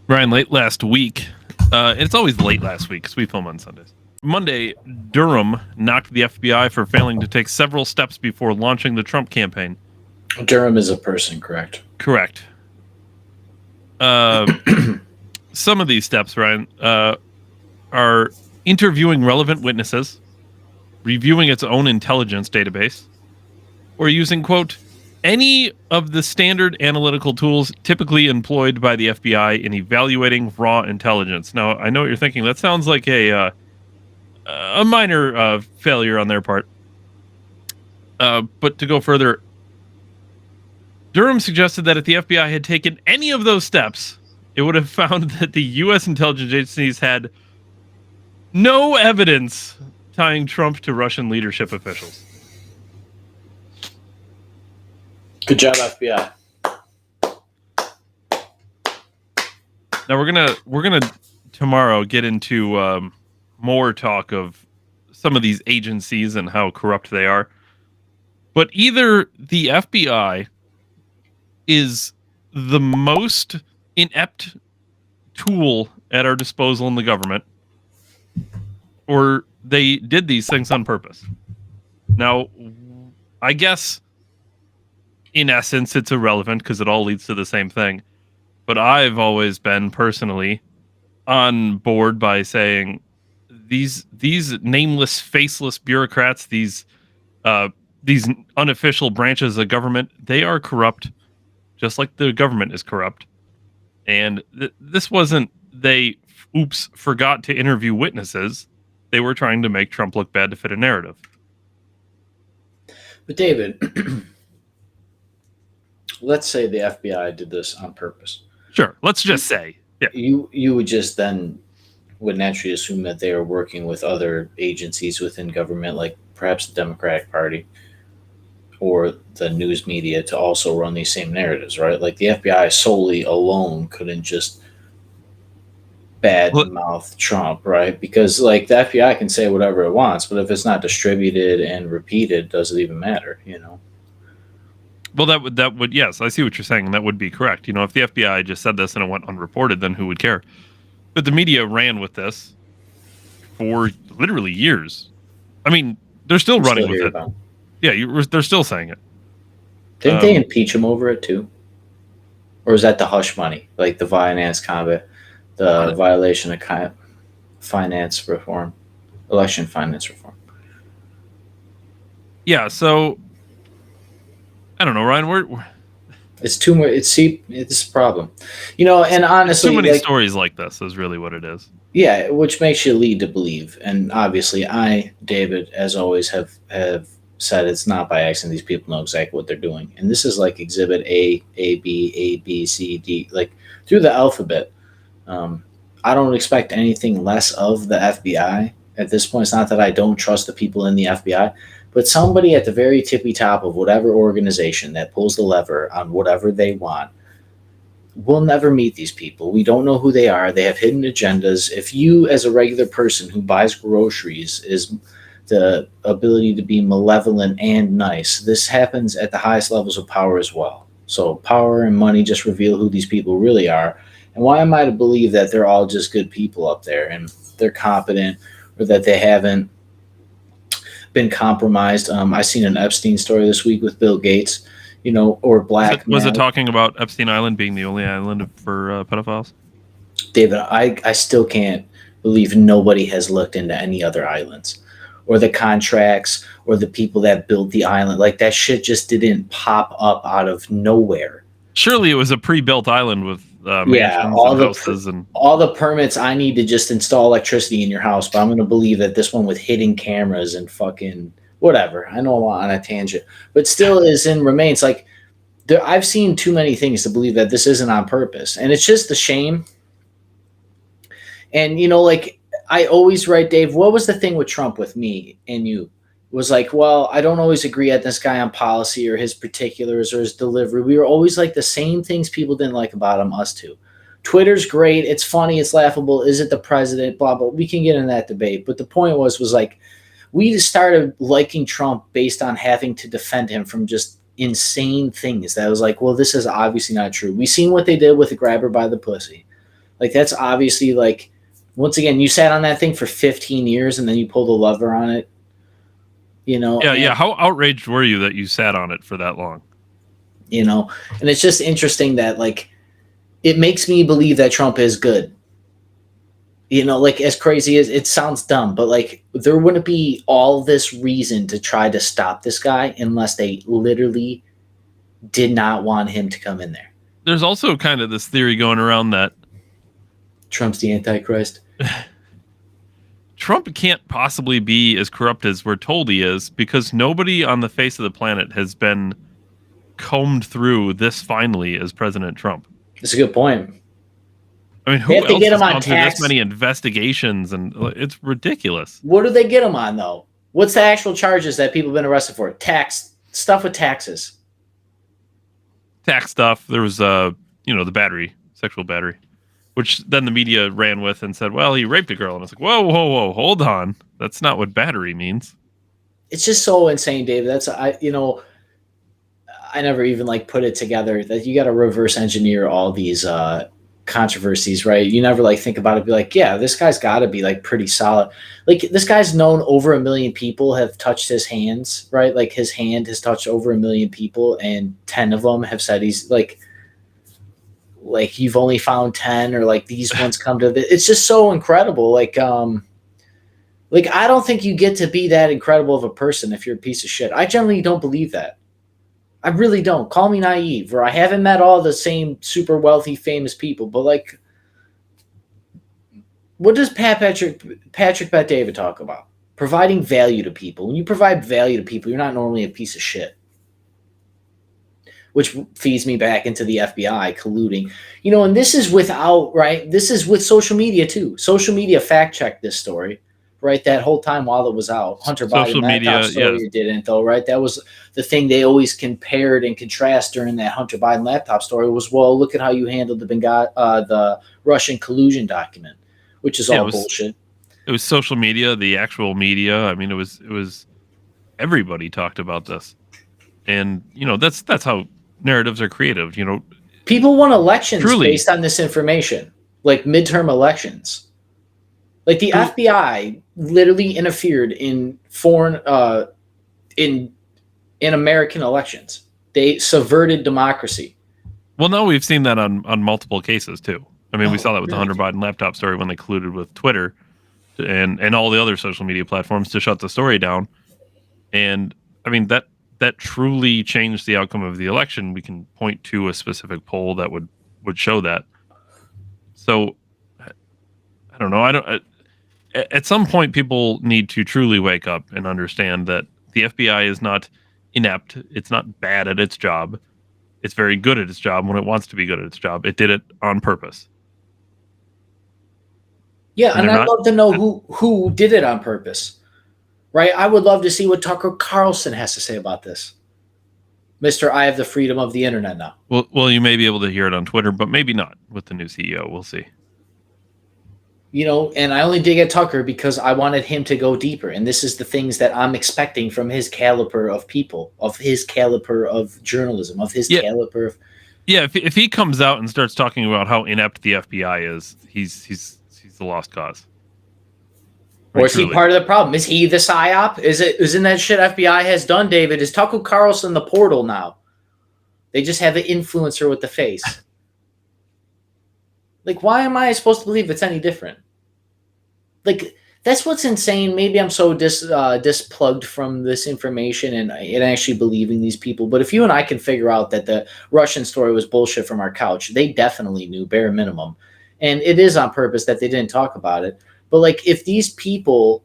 Ryan, late last week, it's always late last week because we film on Sundays. Monday, Durham knocked the FBI for failing to take several steps before launching the Trump campaign. Durham is a person, correct? Correct. Some of these steps, Ryan, are interviewing relevant witnesses, reviewing its own intelligence database, or using, quote, any of the standard analytical tools typically employed by the FBI in evaluating raw intelligence. Now, I know what you're thinking. That sounds like a minor failure on their part. But to go further, Durham suggested that if the FBI had taken any of those steps, it would have found that the U.S. intelligence agencies had no evidence tying Trump to Russian leadership officials. Good job, FBI. Now we're gonna tomorrow get into more talk of some of these agencies and how corrupt they are. But either the FBI is the most inept tool at our disposal in the government, or they did these things on purpose. Now, I guess in essence, it's irrelevant because it all leads to the same thing. But I've always been personally on board by saying these nameless, faceless bureaucrats, these unofficial branches of government, they are corrupt, just like the government is corrupt. And this wasn't they forgot to interview witnesses. They were trying to make Trump look bad to fit a narrative. But David, let's say the FBI did this on purpose. Sure. Let's just say. Yeah. You would just then would naturally assume that they are working with other agencies within government, like perhaps the Democratic Party or the news media, to also run these same narratives, right? Like the FBI solely alone couldn't just badmouth Trump, right? Because like the FBI can say whatever it wants, but if it's not distributed and repeated, does it even matter, you know? Well, that would yes, I see what you're saying, and that would be correct. You know, if the FBI just said this and it went unreported, then who would care? But the media ran with this for literally years. I mean, they're still running with it. Yeah, they're still saying it. Didn't they impeach him over it too? Or is that the hush money, like the finance combat, the violation of finance reform, election finance reform? Yeah, so I don't know, Ryan. We're it's too much. It's a problem, you know. And honestly, too many stories like this is really what it is. Yeah, which makes you lead to believe. And obviously, I, David, as always, have said it's not by accident. These people know exactly what they're doing, and this is like Exhibit A, B, C, D, like through the alphabet. I don't expect anything less of the FBI at this point. It's not that I don't trust the people in the FBI. But somebody at the very tippy top of whatever organization that pulls the lever on whatever they want will never meet these people. We don't know who they are. They have hidden agendas. If you, as a regular person who buys groceries, is the ability to be malevolent and nice, this happens at the highest levels of power as well. So power and money just reveal who these people really are. And why am I to believe that they're all just good people up there and they're competent, or that they haven't been compromised? I seen an Epstein story this week with Bill Gates, you know, or black. Was it talking about Epstein Island being the only island for pedophiles? David, I still can't believe nobody has looked into any other islands or the contracts or the people that built the island. Like that shit just didn't pop up out of nowhere. Surely it was a pre-built island with houses and all the permits I need to just install electricity in your house. But I'm going to believe that this one with hidden cameras and fucking whatever. I know I'm on a tangent, but still remains like I've seen too many things to believe that this isn't on purpose. And it's just a shame. And, you know, like I always write, Dave, what was the thing with Trump with me and you? Was like, well, I don't always agree at this guy on policy or his particulars or his delivery. We were always like the same things people didn't like about him, us too. Twitter's great. It's funny. It's laughable. Is it the president? Blah, blah. We can get in that debate. But the point was like, we just started liking Trump based on having to defend him from just insane things. That was like, well, this is obviously not true. We seen what they did with the grabber by the pussy. Like that's obviously like once again, you sat on that thing for 15 years and then you pulled the lever on it, Yeah, yeah. and How outraged were you that you sat on it for that long? you know, and it's just interesting that like it makes me believe that Trump is good. Like as crazy as it sounds dumb, but like there wouldn't be all this reason to try to stop this guy unless they literally did not want him to come in there. There's also kind of this theory going around that Trump's the Antichrist. Trump can't possibly be as corrupt as we're told he is because nobody on the face of the planet has been combed through this finely as President Trump. That's a good point. I mean, They who have to else get has him on gone through this tax. many investigations? And it's ridiculous. What do they get him on though? What's the actual charges that people have been arrested for? Tax stuff with taxes. Tax stuff. There was, the battery, sexual battery, which then the media ran with and said, well, he raped a girl. And it's like, whoa, whoa, whoa, hold on. That's not what battery means. It's just so insane, David. I never even like put it together that you got to reverse engineer all these controversies, right? You never like think about it, be like, yeah, this guy's got to be like pretty solid. Like this guy's known over 1 million people have touched his hands, right? Like his hand has touched over 1 million people, and 10 of them have said he's like you've only found 10, or like these ones come to the. It's just so incredible. Like I don't think you get to be that incredible of a person if you're a piece of shit. I generally don't believe that. I really don't. Call me naive, or I haven't met all the same super wealthy, famous people. But like, what does Patrick Bet David talk about? Providing value to people. When you provide value to people, you're not normally a piece of shit. Which feeds me back into the FBI colluding. And this is without, right? This is with social media too. Social media fact checked this story. Right, that whole time while it was out, Hunter Social Biden media, laptop story yes. It didn't though, right? That was the thing they always compared and contrast during that Hunter Biden laptop story was, well, look at how you handled the Russian collusion document, which is all bullshit. It was social media, the actual media. I mean, it was everybody talked about this, and that's how narratives are creative. People won elections Truly. Based on this information, like midterm elections. Like the FBI literally interfered in foreign, in American elections. They subverted democracy. Well, now we've seen that on multiple cases too. I mean, we saw that with the Hunter Biden laptop story when they colluded with Twitter and all the other social media platforms to shut the story down. And I mean that truly changed the outcome of the election. We can point to a specific poll that would show that. So I don't know. At some point, people need to truly wake up and understand that the FBI is not inept. It's not bad at its job. It's very good at its job when it wants to be good at its job. It did it on purpose. Yeah, and I'd love to know who did it on purpose, right? I would love to see what Tucker Carlson has to say about this. Mr. I have the freedom of the internet now. Well, you may be able to hear it on Twitter, but maybe not with the new CEO. We'll see. And I only dig at Tucker because I wanted him to go deeper. And this is the things that I'm expecting from his caliber of people, of his caliber of journalism, of his caliber of. Yeah, if he comes out and starts talking about how inept the FBI is, he's the lost cause. Or is he part of the problem? Is he the psyop? Isn't that shit FBI has done, David? Is Tucker Carlson the portal now? They just have an influencer with the face. Like, why am I supposed to believe it's any different? Like, that's what's insane. Maybe I'm so displugged from this information and actually believing these people. But if you and I can figure out that the Russian story was bullshit from our couch, they definitely knew, bare minimum. And it is on purpose that they didn't talk about it. But, like, if these people,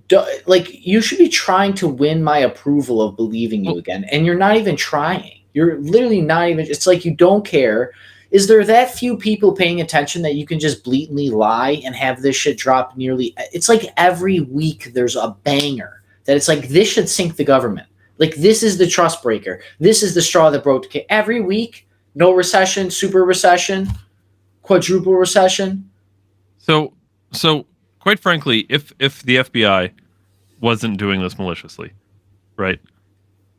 you should be trying to win my approval of believing you again. And you're not even trying. You're literally not even, it's like you don't care. Is there that few people paying attention that you can just blatantly lie and have this shit drop nearly? It's like every week there's a banger that it's like, this should sink the government. Like, this is the trust breaker. This is the straw that broke the case. Every week, no recession, super recession, quadruple recession. So quite frankly, if the FBI wasn't doing this maliciously, right,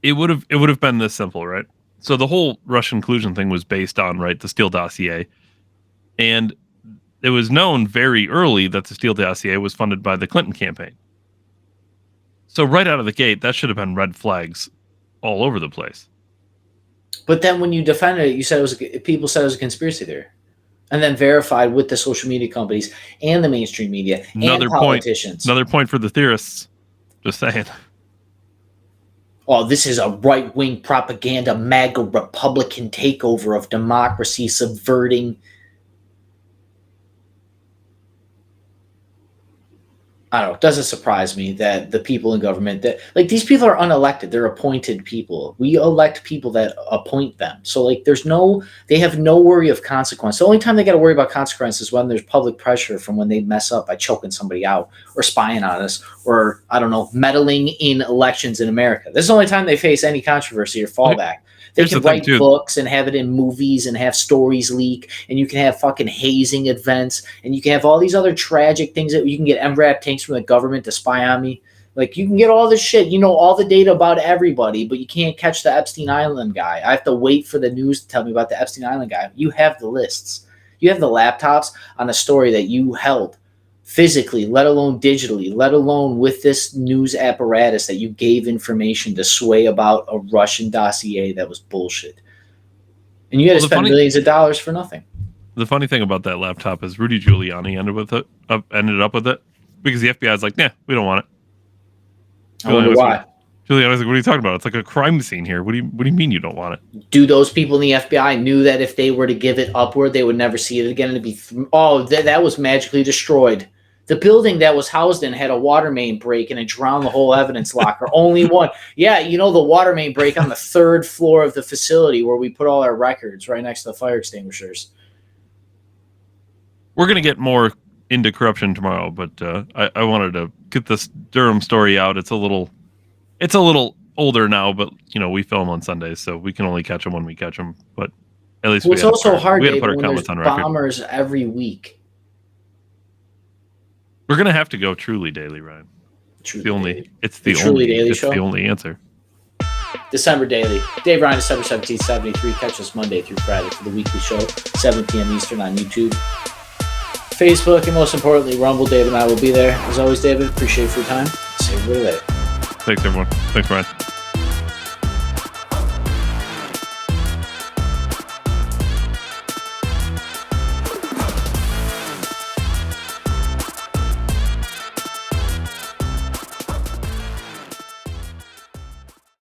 it would have been this simple, right? So the whole Russian collusion thing was based on, right, the Steele dossier. And it was known very early that the Steele dossier was funded by the Clinton campaign. So right out of the gate, that should have been red flags all over the place. But then when you defended it, you said people said it was a conspiracy theory, and then verified with the social media companies and the mainstream media and politicians. Another point for the theorists. Just saying. Oh, this is a right-wing propaganda, MAGA Republican takeover of democracy, subverting. I don't know. It doesn't surprise me that the people in government that like these people are unelected. They're appointed people. We elect people that appoint them. So like they have no worry of consequence. The only time they got to worry about consequences is when there's public pressure from when they mess up by choking somebody out or spying on us or I don't know, meddling in elections in America. This is the only time they face any controversy or fallback. They can write books and have it in movies and have stories leak, and you can have fucking hazing events, and you can have all these other tragic things that you can get MRAP tanks from the government to spy on me. Like, you can get all this shit, all the data about everybody, but you can't catch the Epstein Island guy. I have to wait for the news to tell me about the Epstein Island guy. You have the lists. You have the laptops on a story that you held physically, let alone digitally, let alone with this news apparatus that you gave information to sway about a Russian dossier that was bullshit. And you had to spend millions of dollars for nothing. The funny thing about that laptop is Rudy Giuliani ended up with it because the FBI is like, nah, we don't want it. I wonder why. Giuliani's like, what are you talking about? It's like a crime scene here. What do you mean you don't want it? Do those people in the FBI knew that if they were to give it upward, they would never see it again? And it'd be, that was magically destroyed. The building that was housed in had a water main break and it drowned the whole evidence locker. Only one. Yeah, the water main break on the 3rd floor of the facility where we put all our records right next to the fire extinguishers. We're going to get more into corruption tomorrow, but I wanted to get this Durham story out. It's a little older now, but we film on Sundays, so we can only catch them when we catch them. But at least it's also hard, we had Dave, to put our when comments there's on record. Bombers every week. We're gonna have to go truly daily, Ryan. Truly it's the only answer. December Daily. Dave Ryan, December 17th, 73. Catch us Monday through Friday for the weekly show, 7 p.m. Eastern on YouTube, Facebook, and most importantly, Rumble. David and I will be there. As always, David, appreciate your time. See you later. Thanks, everyone. Thanks, Ryan.